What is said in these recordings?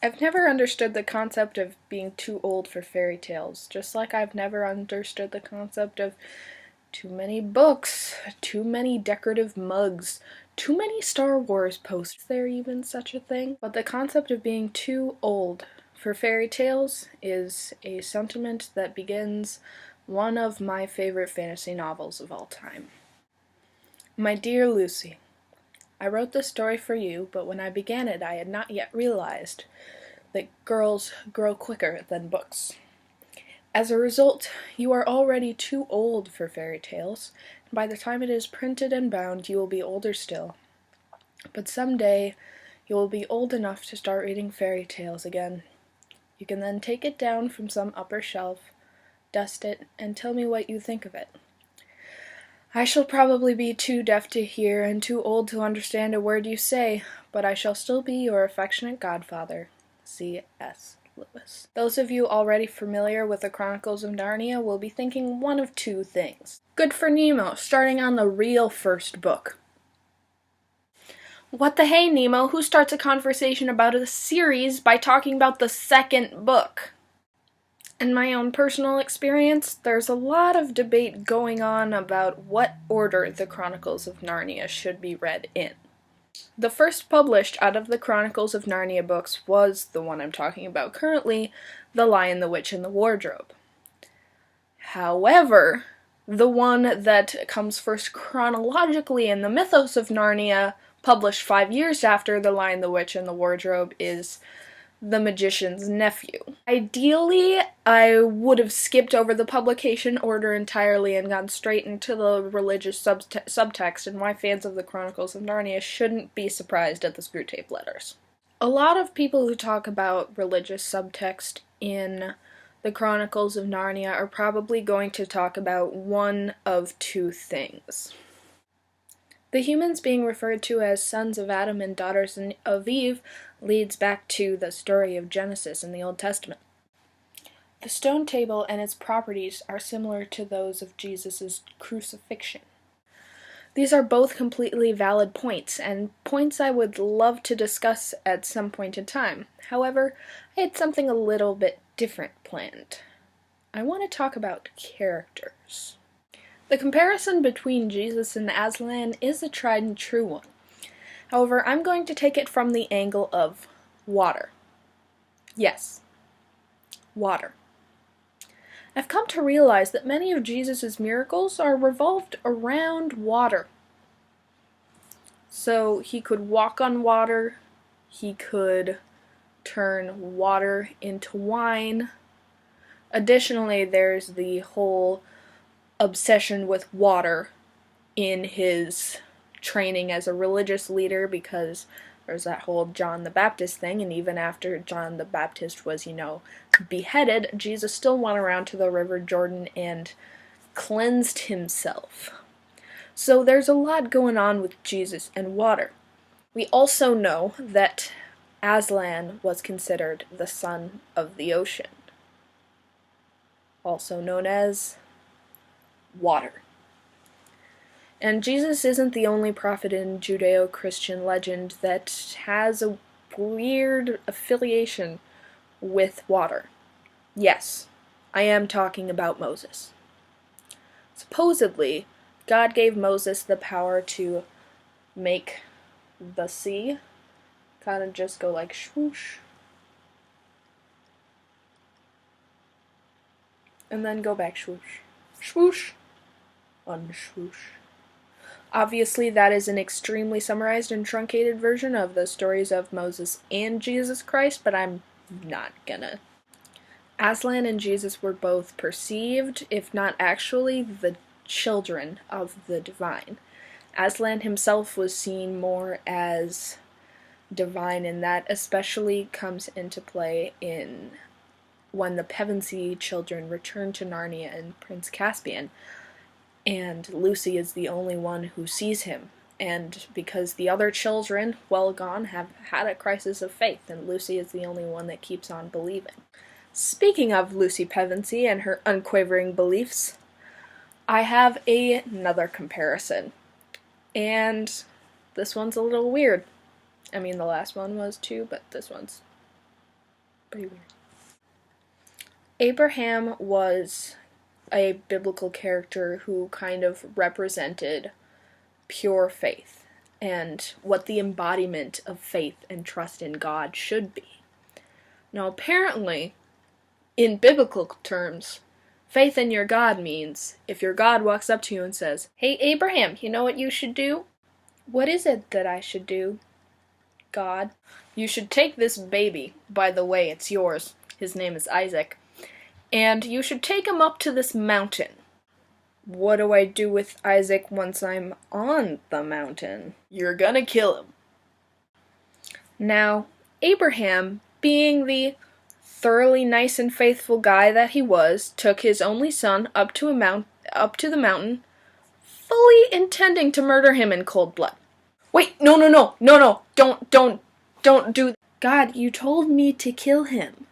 I've never understood the concept of being too old for fairy tales, just like I've never understood the concept of too many books, too many decorative mugs, too many Star Wars posters. Is there even such a thing? But the concept of being too old for fairy tales is a sentiment that begins one of my favorite fantasy novels of all time. My dear Lucy, I wrote this story for you, but when I began it I had not yet realized that girls grow quicker than books. As a result, you are already too old for fairy tales, and by the time it is printed and bound you will be older still. But someday you will be old enough to start reading fairy tales again. You can then take it down from some upper shelf, dust it, and tell me what you think of it. I shall probably be too deaf to hear and too old to understand a word you say, but I shall still be your affectionate godfather, C.S. Lewis. Those of you already familiar with the Chronicles of Narnia will be thinking one of two things. Good for Nemo, starting on the real first book. What the hey, Nemo? Who starts a conversation about a series by talking about the second book? In my own personal experience, there's a lot of debate going on about what order the Chronicles of Narnia should be read in. The first published out of the Chronicles of Narnia books was the one I'm talking about currently, The Lion, the Witch, and the Wardrobe. However, the one that comes first chronologically in the mythos of Narnia, published 5 years after The Lion, the Witch, and the Wardrobe, is The Magician's Nephew. Ideally, I would have skipped over the publication order entirely and gone straight into the religious subtext, and why fans of the Chronicles of Narnia shouldn't be surprised at the Screwtape Letters. A lot of people who talk about religious subtext in the Chronicles of Narnia are probably going to talk about one of two things. The humans being referred to as sons of Adam and daughters of Eve leads back to the story of Genesis in the Old Testament. The stone table and its properties are similar to those of Jesus' crucifixion. These are both completely valid points, and points I would love to discuss at some point in time. However, I had something a little bit different planned. I want to talk about characters. The comparison between Jesus and Aslan is a tried and true one. However, I'm going to take it from the angle of water. Yes, water. I've come to realize that many of Jesus' miracles are revolved around water. So he could walk on water, he could turn water into wine. Additionally, there's the whole obsession with water in his training as a religious leader, because there's that whole John the Baptist thing, and even after John the Baptist was, beheaded, Jesus still went around to the River Jordan and cleansed himself. So there's a lot going on with Jesus and water. We also know that Aslan was considered the son of the ocean, also known as water. And Jesus isn't the only prophet in Judeo-Christian legend that has a weird affiliation with water. Yes, I am talking about Moses. Supposedly, God gave Moses the power to make the sea kind of just go like swoosh, and then go back swoosh, swoosh, unswoosh. Obviously, that is an extremely summarized and truncated version of the stories of Moses and Jesus Christ, but I'm not gonna. Aslan and Jesus were both perceived, if not actually, the children of the divine. Aslan himself was seen more as divine, and that especially comes into play in when the Pevensey children return to Narnia and Prince Caspian, and Lucy is the only one who sees him, and because the other children, well gone, have had a crisis of faith, and Lucy is the only one that keeps on believing. Speaking of Lucy Pevensey and her unquavering beliefs, I have another comparison, and this one's a little weird. I mean, the last one was too, but this one's Pretty weird. Abraham was a biblical character who kind of represented pure faith and what the embodiment of faith and trust in God should be. Now, apparently, in biblical terms, faith in your God means if your God walks up to you and says, "Hey, Abraham, you know what you should do?" "What is it that I should do, God?" "You should take this baby, by the way, it's yours, his name is Isaac, and you should take him up to this mountain." "What do I do with Isaac once I'm on the mountain?" "You're gonna kill him." Now, Abraham, being the thoroughly nice and faithful guy that he was, took his only son up to the mountain, fully intending to murder him in cold blood. "Wait, no, don't do that." "God, you told me to kill him."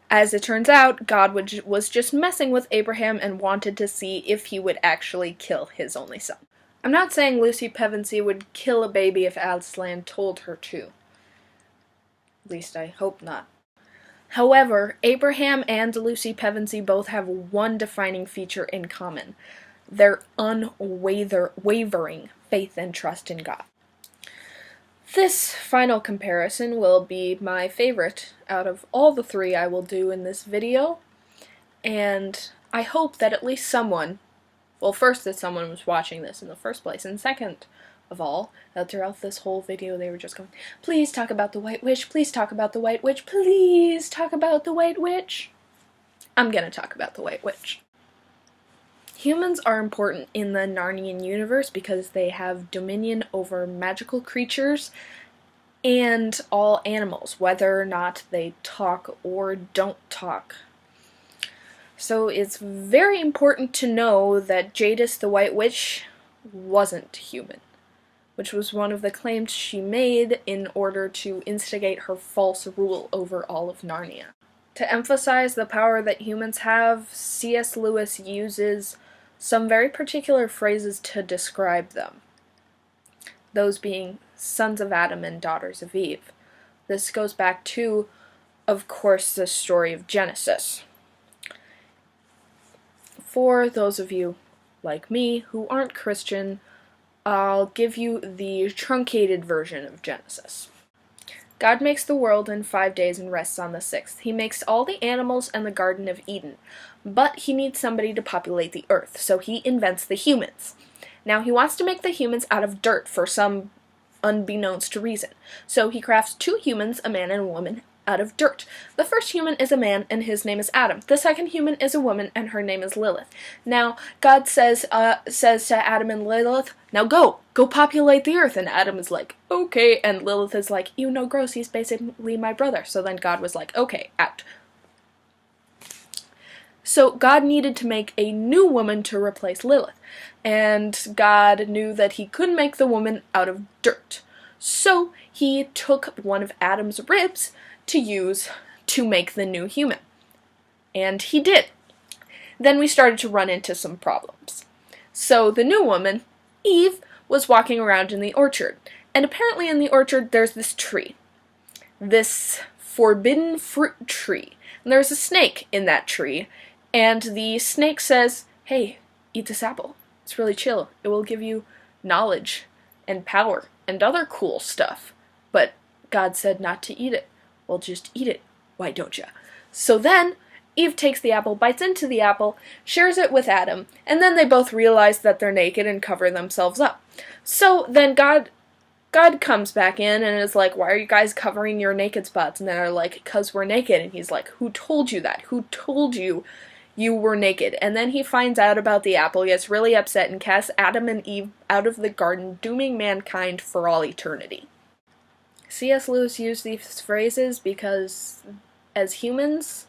As it turns out, God was just messing with Abraham and wanted to see if he would actually kill his only son. I'm not saying Lucy Pevensey would kill a baby if Aslan told her to. At least I hope not. However, Abraham and Lucy Pevensey both have one defining feature in common: their unwavering faith and trust in God. This final comparison will be my favorite out of all the three I will do in this video, and I hope that at least someone, well, first that someone was watching this in the first place, and second of all, that throughout this whole video they were just going, "Please talk about the White Witch, please talk about the White Witch, please talk about the White Witch." I'm gonna talk about the White Witch. Humans are important in the Narnian universe because they have dominion over magical creatures and all animals, whether or not they talk or don't talk. So it's very important to know that Jadis the White Witch wasn't human, which was one of the claims she made in order to instigate her false rule over all of Narnia. To emphasize the power that humans have, C.S. Lewis uses some very particular phrases to describe them, those being sons of Adam and daughters of Eve. This goes back to, of course, the story of Genesis. For those of you like me who aren't Christian, I'll give you the truncated version of Genesis. God makes the world in 5 days and rests on the 6th. He makes all the animals and the Garden of Eden, but he needs somebody to populate the earth, so he invents the humans. Now he wants to make the humans out of dirt for some unbeknownst reason, so he crafts 2 humans, a man and a woman, out of dirt. The first human is a man, and his name is Adam. The second human is a woman, and her name is Lilith. Now, God says to Adam and Lilith, "Now go populate the earth," and Adam is like, "Okay," and Lilith is like, "You know, gross, he's basically my brother." So then God was like, "Okay, out." So God needed to make a new woman to replace Lilith, and God knew that he couldn't make the woman out of dirt. So he took one of Adam's ribs to use to make the new human. And he did. Then we started to run into some problems. So the new woman, Eve, was walking around in the orchard, and apparently in the orchard there's this tree. This forbidden fruit tree. And there's a snake in that tree, and the snake says, "Hey, eat this apple. It's really chill. It will give you knowledge and power and other cool stuff." But God said not to eat it. "Well, just eat it. Why don't ya?" So then Eve takes the apple, bites into the apple, shares it with Adam, and then they both realize that they're naked and cover themselves up. So then God comes back in and is like, "Why are you guys covering your naked spots?" And they're like, "'Cause we're naked." And he's like, "Who told you that? Who told you you were naked?" And then he finds out about the apple, gets really upset, and casts Adam and Eve out of the garden, dooming mankind for all eternity. C.S. Lewis used these phrases because, as humans,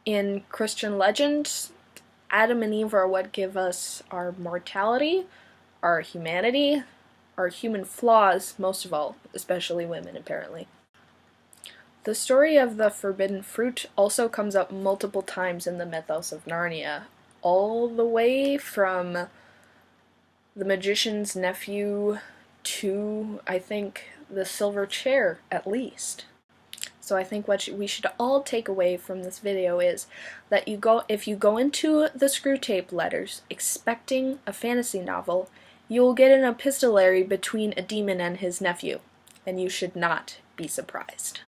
in Christian legend, Adam and Eve are what give us our mortality, our humanity, our human flaws, most of all, especially women, apparently. The story of the forbidden fruit also comes up multiple times in the mythos of Narnia, all the way from the magician's nephew to, I think, the silver chair, at least. So I think what we should all take away from this video is that if you go into the Screwtape Letters expecting a fantasy novel, you will get an epistolary between a demon and his nephew, and you should not be surprised.